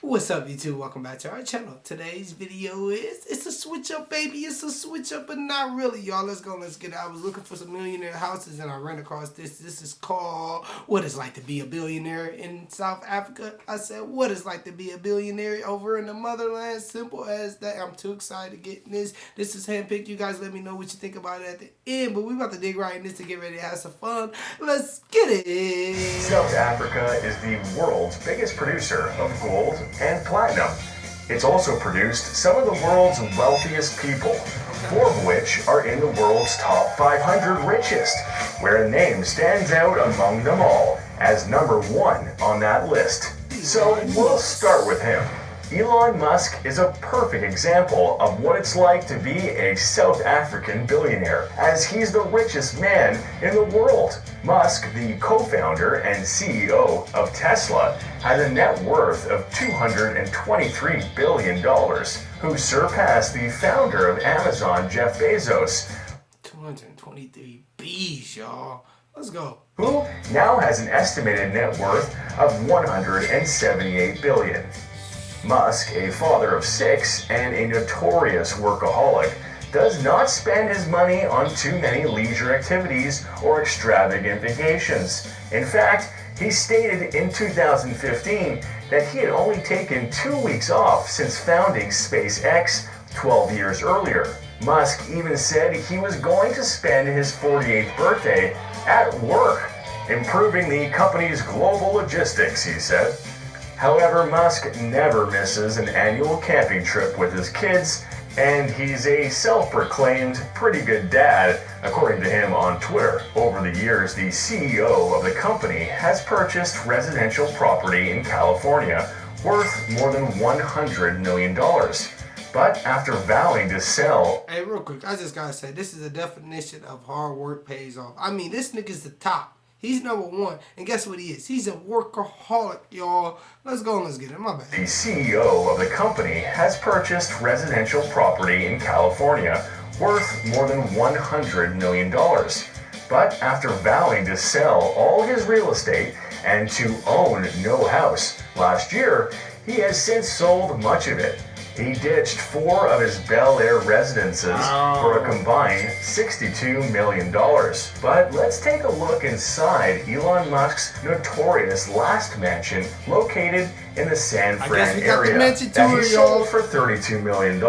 What's up, YouTube? Welcome back to our channel. Today's video it's a switch up, baby. It's a switch up, but not really, y'all. Let's get it. I was looking for some millionaire houses and I ran across this. This is called What It's Like to Be a Billionaire in South Africa. I said, what it's like to be a billionaire over in the motherland. Simple as that. I'm too excited to get in this. This is handpicked. You guys let me know what you think about it at the end, but we about to dig right in this to get ready to have some fun. Let's get it. South Africa is the world's biggest producer of gold and platinum. It's also produced some of the world's wealthiest people, 4 of which are in the world's top 500 richest, where a name stands out among them all as number 1 on that list. So we'll start with him. Elon Musk is a perfect example of what it's like to be a South African billionaire, as he's the richest man in the world. Musk, the co-founder and CEO of Tesla, has a net worth of $223 billion, who surpassed the founder of Amazon, Jeff Bezos. 223 B's, y'all. Let's go. Who now has an estimated net worth of $178 billion. Musk, a father of 6 and a notorious workaholic, does not spend his money on too many leisure activities or extravagant vacations. In fact, he stated in 2015 that he had only taken 2 weeks off since founding SpaceX 12 years earlier. Musk even said he was going to spend his 48th birthday at work, improving the company's global logistics, he said. However, Musk never misses an annual camping trip with his kids, and he's a self-proclaimed pretty good dad, according to him on Twitter. Over the years, the CEO of the company has purchased residential property in California worth more than $100 million. But after vowing to sell... Hey, real quick, I just gotta say, this is a definition of hard work pays off. I mean, this nigga's the top. He's number 1, and guess what he is? He's a workaholic, y'all. Let's go and let's get it. My bad. The CEO of the company has purchased residential property in California worth more than $100 million. But after vowing to sell all his real estate and to own no house last year, he has since sold much of it. He ditched 4 of his Bel Air residences for a combined $62 million. But let's take a look inside Elon Musk's notorious last mansion located in the San Fran area that he sold for $32 million.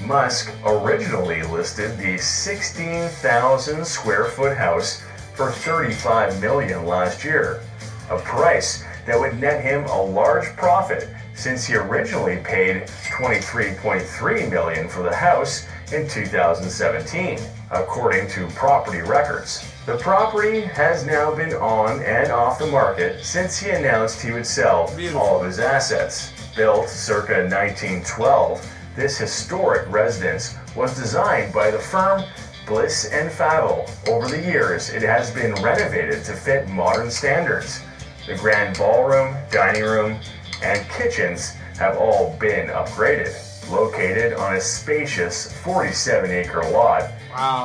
Musk originally listed the 16,000 square foot house for $35 million last year, a price that would net him a large profit since he originally paid $23.3 million for the house in 2017, according to property records. The property has now been on and off the market since he announced he would sell all of his assets. Built circa 1912, this historic residence was designed by the firm Bliss & Favell. Over the years, it has been renovated to fit modern standards. The grand ballroom, dining room, and kitchens have all been upgraded. Located on a spacious 47-acre lot,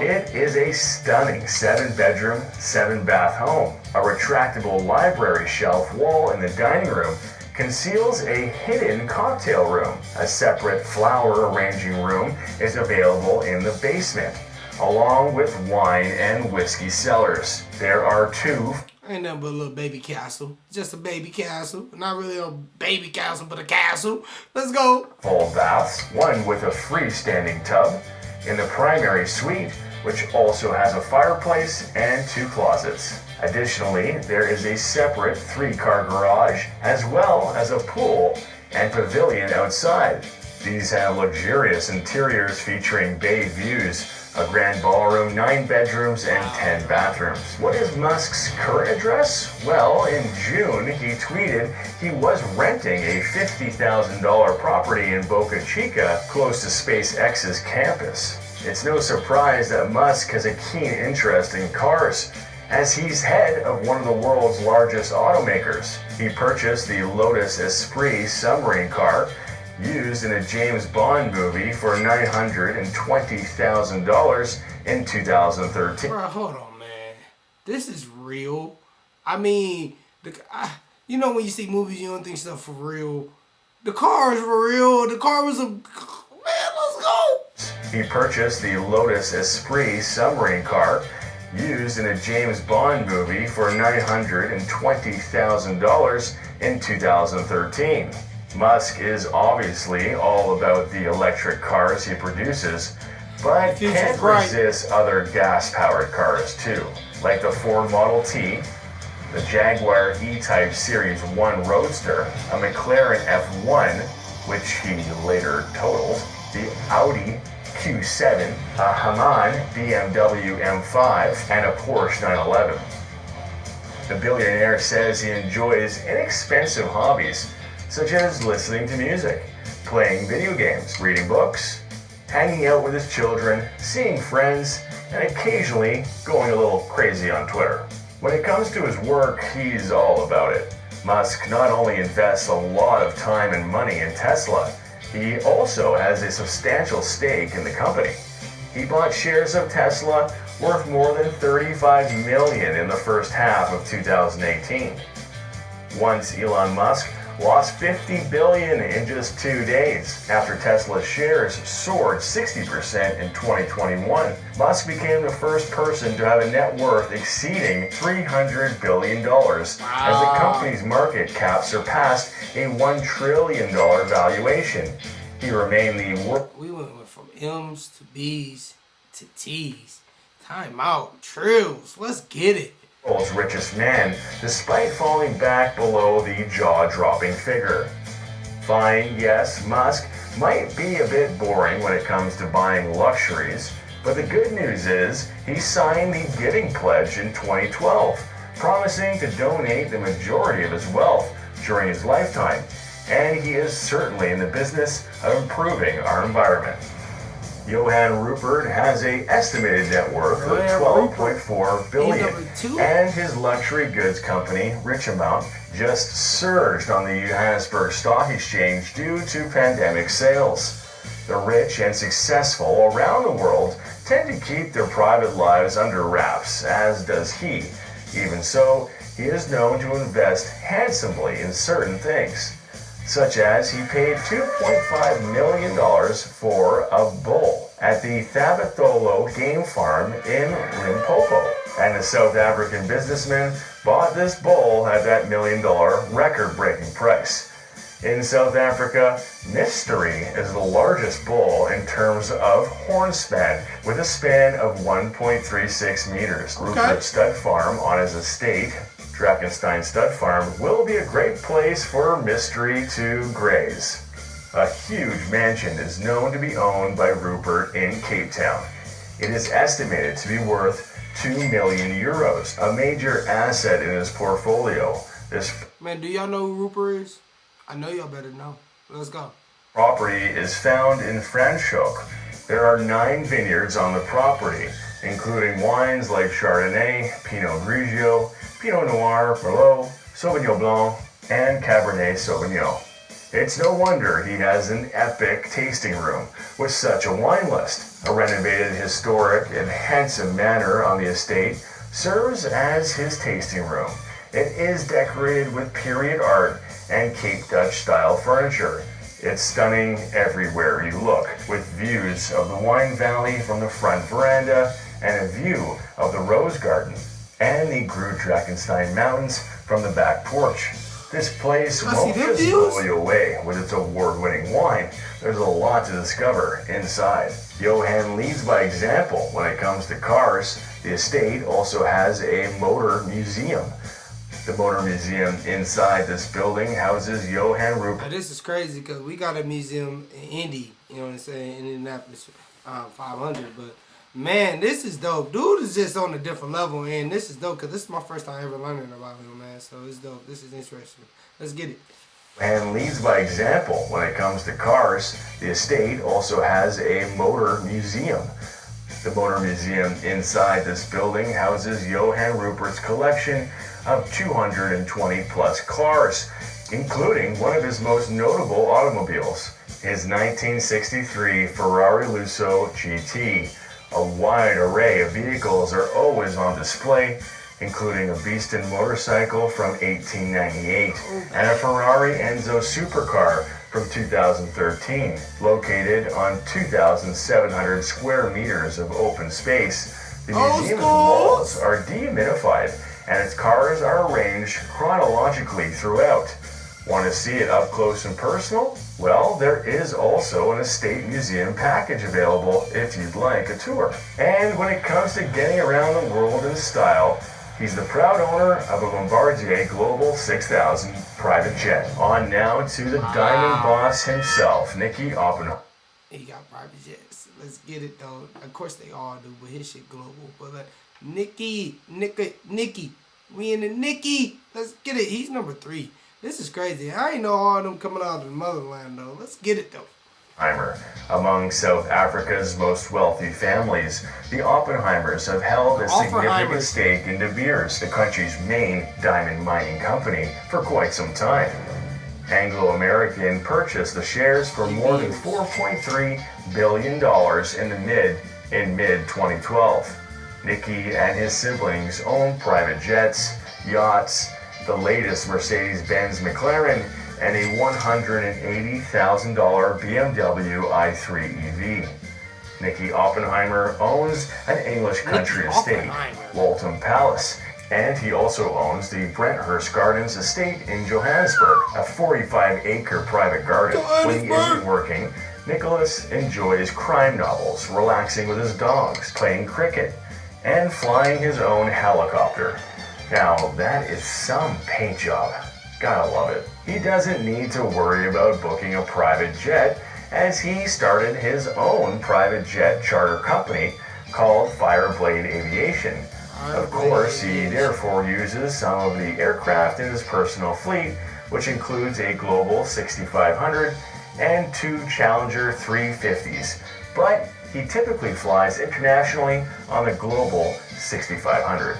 It is a stunning 7-bedroom, 7-bath home. A retractable library shelf wall in the dining room conceals a hidden cocktail room. A separate flower arranging room is available in the basement, along with wine and whiskey cellars. There are 2 Ain't nothing but a little baby castle. Just a baby castle. Not really a baby castle, but a castle. Let's go. Full baths, one with a freestanding tub in the primary suite, which also has a fireplace and 2 closets. Additionally, there is a separate 3-car garage, as well as a pool and pavilion outside. These have luxurious interiors featuring bay views, a grand ballroom, 9 bedrooms, and 10 bathrooms. What is Musk's current address? Well, in June, he tweeted he was renting a $50,000 property in Boca Chica, close to SpaceX's campus. It's no surprise that Musk has a keen interest in cars, as he's head of one of the world's largest automakers. He purchased the Lotus Esprit submarine car, used in a James Bond movie for $920,000 in 2013. Bro, hold on, man. This is real. I mean, you know when you see movies, you don't think stuff for real. The cars were real. The car was a... Man, let's go. He purchased the Lotus Esprit submarine car, used in a James Bond movie for $920,000 in 2013. Musk is obviously all about the electric cars he produces, but can't resist other gas-powered cars too, like the Ford Model T, the Jaguar E-Type Series 1 Roadster, a McLaren F1, which he later totaled, the Audi Q7, a Hamann BMW M5, and a Porsche 911. The billionaire says he enjoys inexpensive hobbies, such as listening to music, playing video games, reading books, hanging out with his children, seeing friends, and occasionally going a little crazy on Twitter. When it comes to his work, he's all about it. Musk not only invests a lot of time and money in Tesla, he also has a substantial stake in the company. He bought shares of Tesla worth more than $35 million in the first half of 2018. Once Elon Musk lost $50 billion in just 2 days. After Tesla's shares soared 60% in 2021, Musk became the first person to have a net worth exceeding $300 billion as the company's market cap surpassed a $1 trillion valuation. He remained the world. We went from M's to B's to T's. Time out. Trills. Let's get it. World's richest man, despite falling back below the jaw-dropping figure. Fine, yes, Musk might be a bit boring when it comes to buying luxuries, but the good news is he signed the Giving Pledge in 2012, promising to donate the majority of his wealth during his lifetime, and he is certainly in the business of improving our environment. Johann Rupert has an estimated net worth of $12.4 billion, and his luxury goods company, Richemont, just surged on the Johannesburg Stock Exchange due to pandemic sales. The rich and successful around the world tend to keep their private lives under wraps, as does he. Even so, he is known to invest handsomely in certain things, such as he paid $2.5 million for a bull at the Thabatholo game farm in Limpopo. And the South African businessman bought this bull at that $1 million record-breaking price. In South Africa, Mystery is the largest bull in terms of horn span, with a span of 1.36 meters. Rupert Stud Farm on his estate, Drakenstein Stud Farm, will be a great place for Mystery to graze. A huge mansion is known to be owned by Rupert in Cape Town. It is estimated to be worth 2 million euros, a major asset in his portfolio. Man, do y'all know who Rupert is? I know y'all better know. Let's go. Property is found in Franschhoek. There are 9 vineyards on the property, including wines like Chardonnay, Pinot Grigio, Pinot Noir, Merlot, Sauvignon Blanc, and Cabernet Sauvignon. It's no wonder he has an epic tasting room with such a wine list. A renovated, historic, and handsome manor on the estate serves as his tasting room. It is decorated with period art and Cape Dutch style furniture. It's stunning everywhere you look, with views of the wine valley from the front veranda and a view of the rose garden and the Groot Drakenstein Mountains from the back porch. This place won't just blow you away with its award-winning wine. There's a lot to discover inside. Johann leads by example when it comes to cars. The estate also has a motor museum. The motor museum inside this building houses Johann Rupert. Now, this is crazy because we got a museum in Indy, you know what I'm saying, in Indianapolis 500, but man, this is dope. Dude is just on a different level, and this is dope because this is my first time ever learning about him, man. So it's dope. This is interesting. Let's get it. And leads by example when it comes to cars. The estate also has a motor museum. The motor museum inside this building houses Johann Rupert's collection of 220 plus cars, including one of his most notable automobiles, his 1963 Ferrari Lusso GT. A wide array of vehicles are always on display, including a Beeston motorcycle from 1898 and a Ferrari Enzo supercar from 2013. Located on 2,700 square meters of open space, the museum's walls are dehumidified and its cars are arranged chronologically throughout. Want to see it up close and personal? Well, there is also an estate museum package available if you'd like a tour. And when it comes to getting around the world in style, he's the proud owner of a Bombardier Global 6000 private jet. On now to the diamond boss himself, Nicky Oppenheimer. He got private jets. Let's get it though. Of course they all do, but his shit global. But Nicky, we in the Nicky. Let's get it. He's number 3. This is crazy. I ain't know all of them coming out of the motherland though. Let's get it though. Among South Africa's most wealthy families, the Oppenheimers have held a significant stake in De Beers, the country's main diamond mining company, for quite some time. Anglo-American purchased the shares for more than $4.3 billion in mid-2012. Nicky and his siblings own private jets, yachts, the latest Mercedes-Benz McLaren, and a $180,000 BMW i3 EV. Nicky Oppenheimer owns an English country estate, Waltham Palace, and he also owns the Brenthurst Gardens estate in Johannesburg, a 45-acre private garden. When he isn't working, Nicholas enjoys crime novels, relaxing with his dogs, playing cricket, and flying his own helicopter. Now, that is some paint job. Gotta love it. He doesn't need to worry about booking a private jet, as he started his own private jet charter company called Fireblade Aviation. Of course, he therefore uses some of the aircraft in his personal fleet, which includes a Global 6500 and 2 Challenger 350s, but he typically flies internationally on the Global 6500.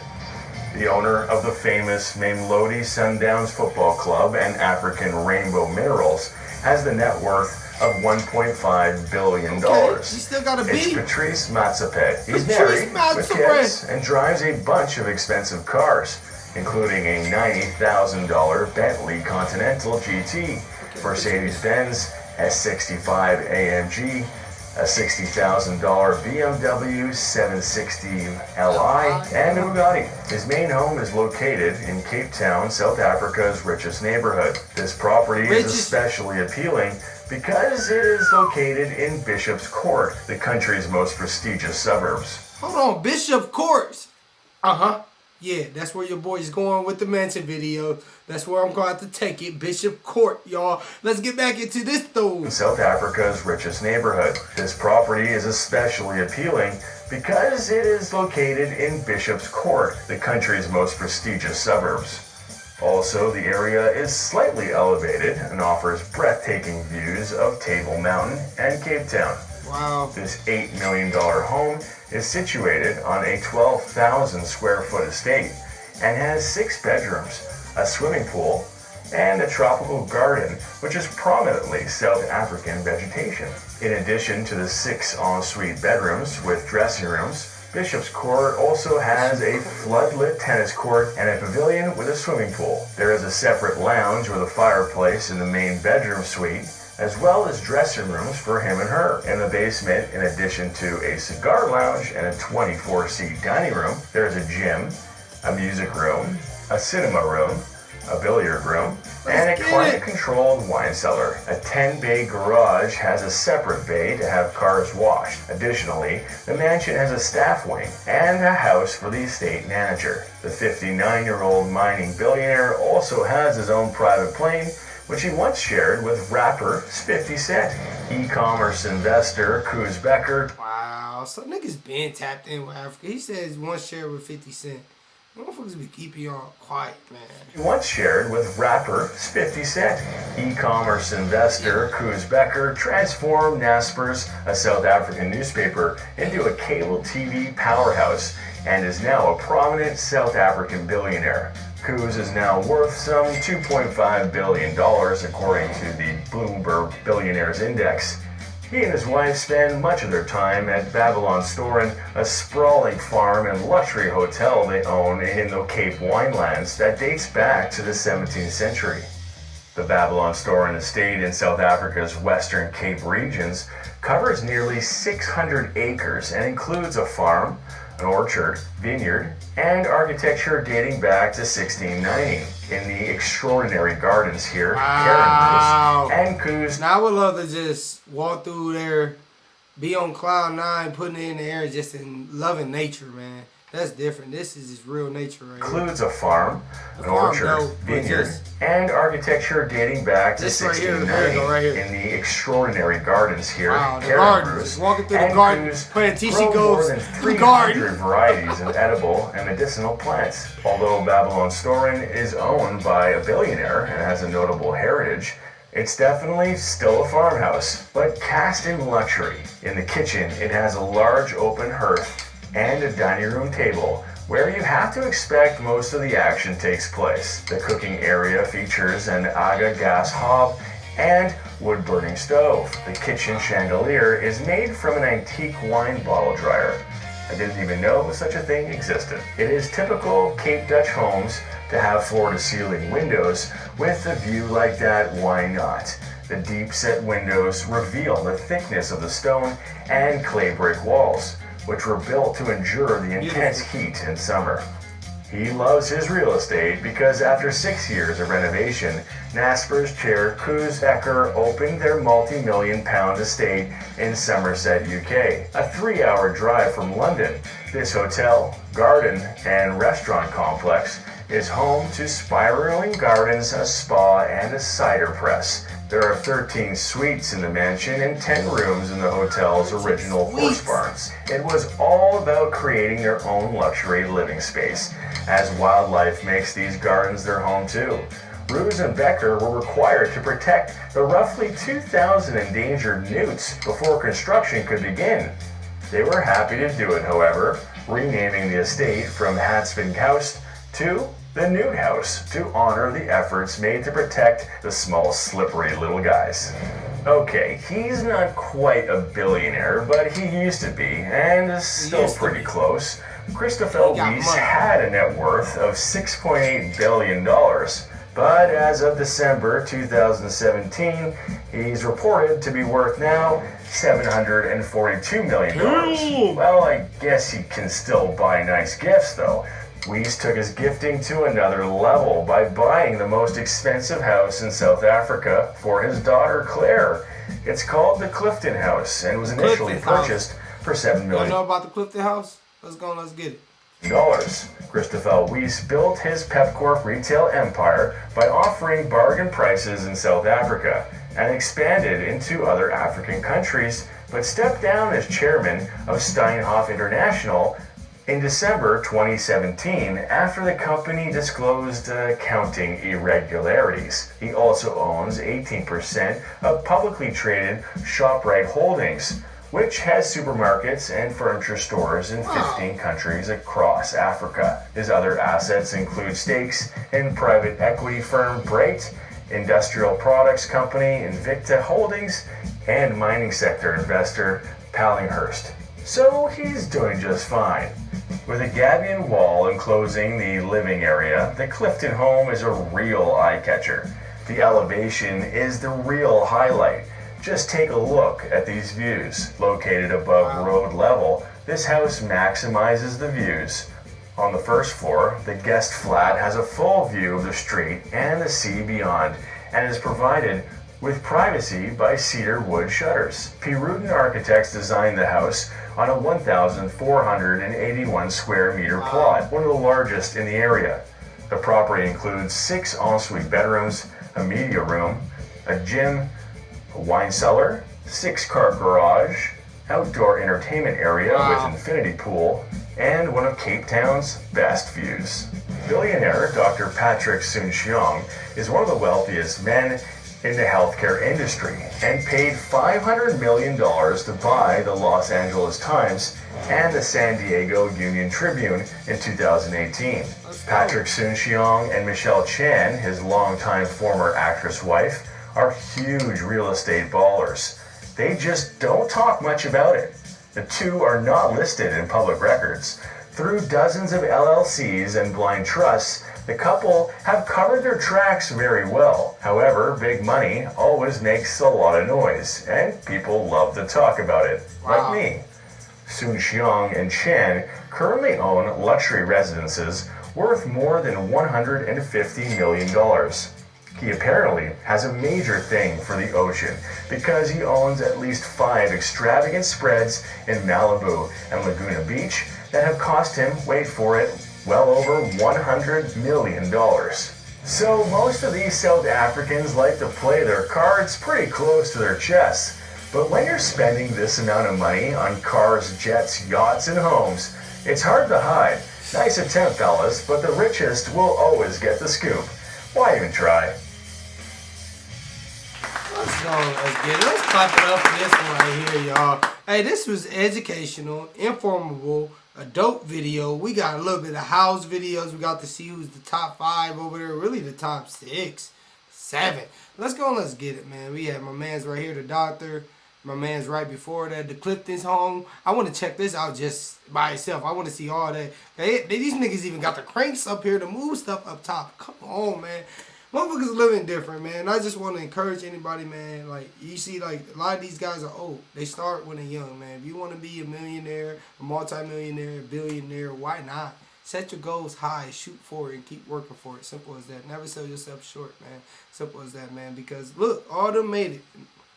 The owner of the famous Mamelodi Sundowns Football Club and African Rainbow Minerals has the net worth of $1.5 billion. Still got a B. It's Patrice Matsepe. He's married with kids and drives a bunch of expensive cars, including a $90,000 Bentley Continental GT, Mercedes-Benz S65 AMG, a $60,000 BMW 760 Li, and a Bugatti. His main home is located in Cape Town, South Africa's richest neighborhood. This property is especially appealing because it is located in Bishop's Court, the country's most prestigious suburbs. Hold on, Bishop Court. Yeah, that's where your boy's going with the mansion video. That's where I'm going to take it, Bishop Court, y'all. Let's get back into this though. South Africa's richest neighborhood. This property is especially appealing because it is located in Bishop's Court, the country's most prestigious suburbs. Also, the area is slightly elevated and offers breathtaking views of Table Mountain and Cape Town. Wow. This $8 million home is situated on a 12,000 square foot estate and has 6 bedrooms, a swimming pool, and a tropical garden, which is prominently South African vegetation. In addition to the 6 ensuite bedrooms with dressing rooms, Bishop's Court also has a floodlit tennis court and a pavilion with a swimming pool. There is a separate lounge with a fireplace in the main bedroom suite, as well as dressing rooms for him and her. In the basement, in addition to a cigar lounge and a 24-seat dining room, there is a gym, a music room, a cinema room, a billiard room, and a climate-controlled wine cellar. A 10-bay garage has a separate bay to have cars washed. Additionally, the mansion has a staff wing and a house for the estate manager. The 59-year-old mining billionaire also has his own private plane, which he once shared with rapper 50 Cent. E-commerce investor Koos Becker. Wow, so niggas been tapped in with Africa. He says once shared with 50 Cent. Motherfuckers be keeping y'all quiet, man. He once shared with rapper 50 Cent. E-commerce investor Koos Becker transformed Naspers, a South African newspaper, into a cable TV powerhouse and is now a prominent South African billionaire. Koos is now worth some $2.5 billion according to the Bloomberg Billionaires Index. He and his wife spend much of their time at Babylonstoren, a sprawling farm and luxury hotel they own in the Cape Winelands that dates back to the 17th century. The Babylon Store and Estate in South Africa's Western Cape regions covers nearly 600 acres and includes a farm, an orchard, vineyard, and architecture dating back to 1690. In the extraordinary gardens here, Wow. and Coos. Now I would love to just walk through there, be on cloud nine, putting it in the air, just in loving nature, man. That's different. This is just real nature right here. Includes a farm, an orchard, vineyard, and architecture dating back to 1690. Right here. In the extraordinary gardens here, wow, the gardens. Walking through the garden, playing Cece goes to the the garden. 300 varieties of edible and medicinal plants. Although Babylon Storin is owned by a billionaire and has a notable heritage, it's definitely still a farmhouse, but cast in luxury. In the kitchen, it has a large open hearth and a dining room table where you have to expect most of the action takes place. The cooking area features an AUDI gas hob and wood-burning stove. The kitchen chandelier is made from an antique wine bottle dryer. I didn't even know such a thing existed. It is typical Cape Dutch homes to have floor-to-ceiling windows. With a view like that, why not? The deep-set windows reveal the thickness of the stone and clay brick walls, which were built to endure the intense heat in summer. He loves his real estate because after 6 years of renovation, Nasper's chair Coos Becker opened their multi-million-pound estate in Somerset, UK. A 3-hour drive from London, this hotel, garden, and restaurant complex is home to spiraling gardens, a spa, and a cider press. There are 13 suites in the mansion and 10 rooms in the hotel's original horse barns. It was all about creating their own luxury living space, as wildlife makes these gardens their home too. Roos and Becker were required to protect the roughly 2,000 endangered newts before construction could begin. They were happy to do it, however, renaming the estate from Hatsvin House to the Newt House to honor the efforts made to protect the small, slippery little guys. Okay, he's not quite a billionaire, but he used to be, and is still pretty close. Christopher Weiss had a net worth of $6.8 billion, but as of December 2017, he's reported to be worth now $742 million. Well, I guess he can still buy nice gifts, though. Weiss took his gifting to another level by buying the most expensive house in South Africa for his daughter Claire. It's called the Clifton House and was initially purchased for $7 million. You know about the Clifton House? Let's get it. Christopher Weiss built his Pepcorp retail empire by offering bargain prices in South Africa and expanded into other African countries, but stepped down as chairman of Steinhoff International in December 2017 after the company disclosed accounting irregularities. He also owns 18% of publicly traded SHOPRITE Holdings, which has supermarkets and furniture stores in 15 countries across Africa. His other assets include stakes in private equity firm Bright, industrial products company Invicta Holdings, and mining sector investor Pallinghurst. So he's doing just fine. With a gabion wall enclosing the living area, the Clifton home is a real eye-catcher. The elevation is the real highlight. Just take a look at these views. Located above road level, this house maximizes the views. On the first floor, the guest flat has a full view of the street and the sea beyond, and is provided with privacy by cedar wood shutters. P. Rudin Architects designed the house on a 1,481 square meter plot, one of the largest in the area. The property includes 6 ensuite bedrooms, a media room, a gym, a wine cellar, 6-car garage, outdoor entertainment area with infinity pool, and one of Cape Town's best views. Billionaire Dr. Patrick Soon-Shiong is one of the wealthiest men in the healthcare industry and paid $500 million to buy the Los Angeles Times and the San Diego Union Tribune in 2018. Patrick Soon-Shiong and Michelle Chan, his longtime former actress wife, are huge real estate ballers. They just don't talk much about it. The two are not listed in public records. Through dozens of LLCs and blind trusts, The couple have covered their tracks very well. However, big money always makes a lot of noise, and people love to talk about it, Wow. like me. Sun Xiong and Chen currently own luxury residences worth more than $150 million. He apparently has a major thing for the ocean because he owns at least 5 extravagant spreads in Malibu and Laguna Beach that have cost him, wait for it, well over $100 million. So most of these South Africans like to play their cards pretty close to their chests. But when you're spending this amount of money on cars, jets, yachts, and homes, it's hard to hide. Nice attempt, fellas, but the richest will always get the scoop. Why even try? Let's go. Let's get it. Let's clap it up for this one right here, y'all. Hey, this was educational, informative, a dope video. We got a little bit of house videos. We got to see who's the top 5 over there. Really the top 6, 7. Let's go and let's get it, man. We have my man's right here, the doctor. My man's right before that, the Clifton's home. I want to check this out just by itself. I want to see all that. These niggas even got the cranks up here to move stuff up top. Come on, man. Motherfuckers living different, man. I just want to encourage anybody, man. Like, you see, like, a lot of these guys are old. They start when they're young, man. If you want to be a millionaire, a multimillionaire, a billionaire, why not? Set your goals high, shoot for it, and keep working for it. Simple as that. Never sell yourself short, man. Simple as that, man. Because, look, all of them made it.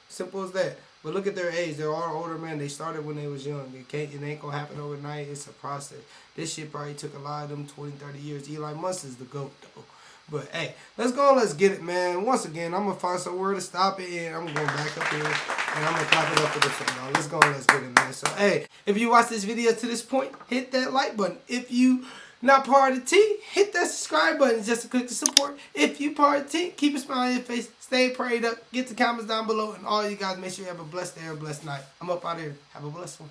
Simple as that. But look at their age. They're all older, man. They started when they was young. It ain't going to happen overnight. It's a process. This shit probably took a lot of them 20, 30 years. Elon Musk is the GOAT, though. But, hey, let's go and let's get it, man. Once again, I'm going to find somewhere to stop it, and I'm going to go back up here, and I'm going to clap it up for this one, y'all. Let's go and let's get it, man. So, hey, if you watch this video to this point, hit that like button. If you not part of the team, hit that subscribe button just to click the support. If you part of the team, keep a smile on your face, stay prayed up, get the comments down below, and all you guys, make sure you have a blessed day or a blessed night. I'm up out here. Have a blessed one.